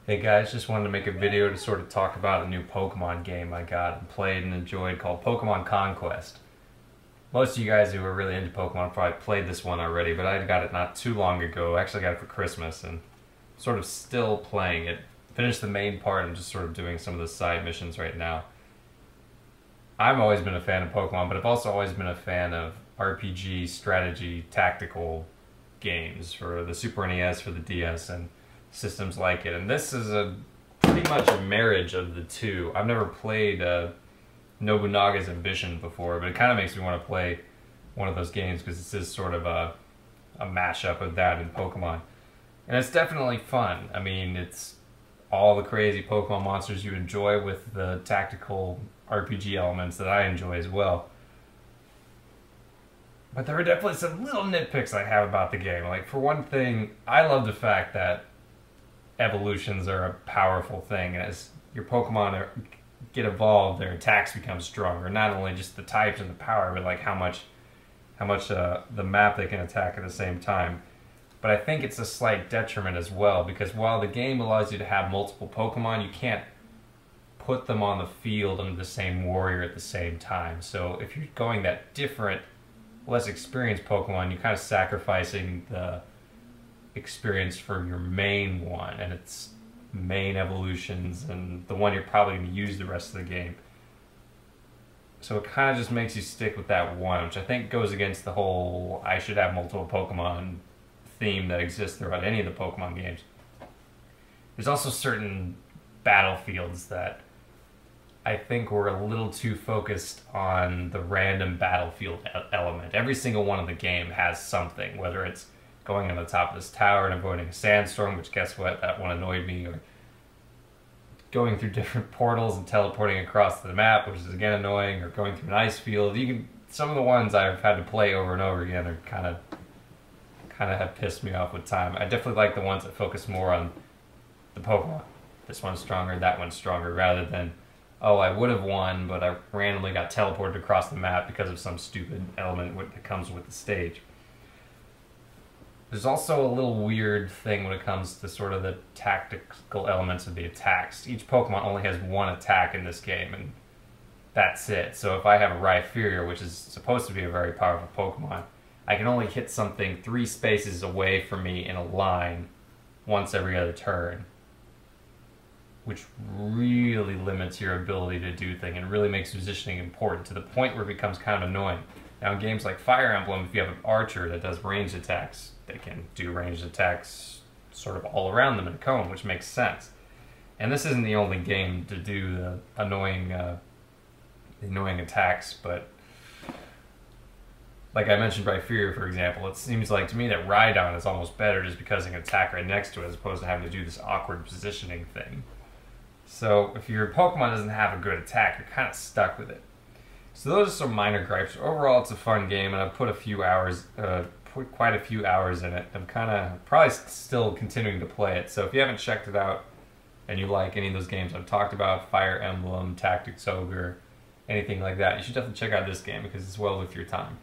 Hey guys, just wanted to make a video to sort of talk about a new Pokemon game I got and played and enjoyed called Pokemon Conquest. Most of you guys who are really into Pokemon probably played this one already, but I got it not too long ago. I actually got it for Christmas and sort of still playing it. Finished the main part and just sort of doing some of the side missions right now. I've always been a fan of Pokemon, but I've also always been a fan of RPG, strategy, tactical games for the Super NES, for the DS, and systems like it. And this is pretty much a marriage of the two. I've never played Nobunaga's Ambition before, but it kind of makes me want to play one of those games because this is sort of a mashup of that in Pokemon. And it's definitely fun. I mean, it's all the crazy Pokemon monsters you enjoy with the tactical RPG elements that I enjoy as well. But there are definitely some little nitpicks I have about the game. Like, for one thing, I love the fact that evolutions are a powerful thing. As your Pokemon get evolved, their attacks become stronger. Not only just the types and the power, but like how much the map they can attack at the same time. But I think it's a slight detriment as well, because while the game allows you to have multiple Pokemon, you can't put them on the field under the same warrior at the same time. So if you're going that different, less experienced Pokemon, you're kind of sacrificing the experience for your main one and its main evolutions and the one you're probably going to use the rest of the game. So it kind of just makes you stick with that one, which I think goes against the whole I should have multiple Pokemon theme that exists throughout any of the Pokemon games. There's also certain battlefields that I think we're a little too focused on the random battlefield element. Every single one of the game has something, whether it's going on the top of this tower and avoiding a sandstorm, which guess what, that one annoyed me, or going through different portals and teleporting across the map, which is again annoying, or going through an ice field. Some of the ones I've had to play over and over again are kind of have pissed me off with time. I definitely like the ones that focus more on the Pokemon. This one's stronger, that one's stronger, rather than, oh, I would have won, but I randomly got teleported across the map because of some stupid element that comes with the stage. There's also a little weird thing when it comes to sort of the tactical elements of the attacks. Each Pokemon only has one attack in this game, and that's it. So if I have a Rhyperior, which is supposed to be a very powerful Pokemon, I can only hit something 3 spaces away from me in a line once every other turn, which really limits your ability to do things and really makes positioning important to the point where it becomes kind of annoying. Now in games like Fire Emblem, if you have an archer that does ranged attacks, they can do ranged attacks sort of all around them in a cone, which makes sense. And this isn't the only game to do the annoying attacks, but like I mentioned Rhyperior, for example, it seems like to me that Rhydon is almost better just because I can attack right next to it as opposed to having to do this awkward positioning thing. So if your Pokemon doesn't have a good attack, you're kind of stuck with it. So those are some minor gripes. Overall, it's a fun game, and I've put quite a few hours in it. I'm kind of probably still continuing to play it. So if you haven't checked it out and you like any of those games I've talked about, Fire Emblem, Tactics Ogre, anything like that, you should definitely check out this game because it's well worth your time.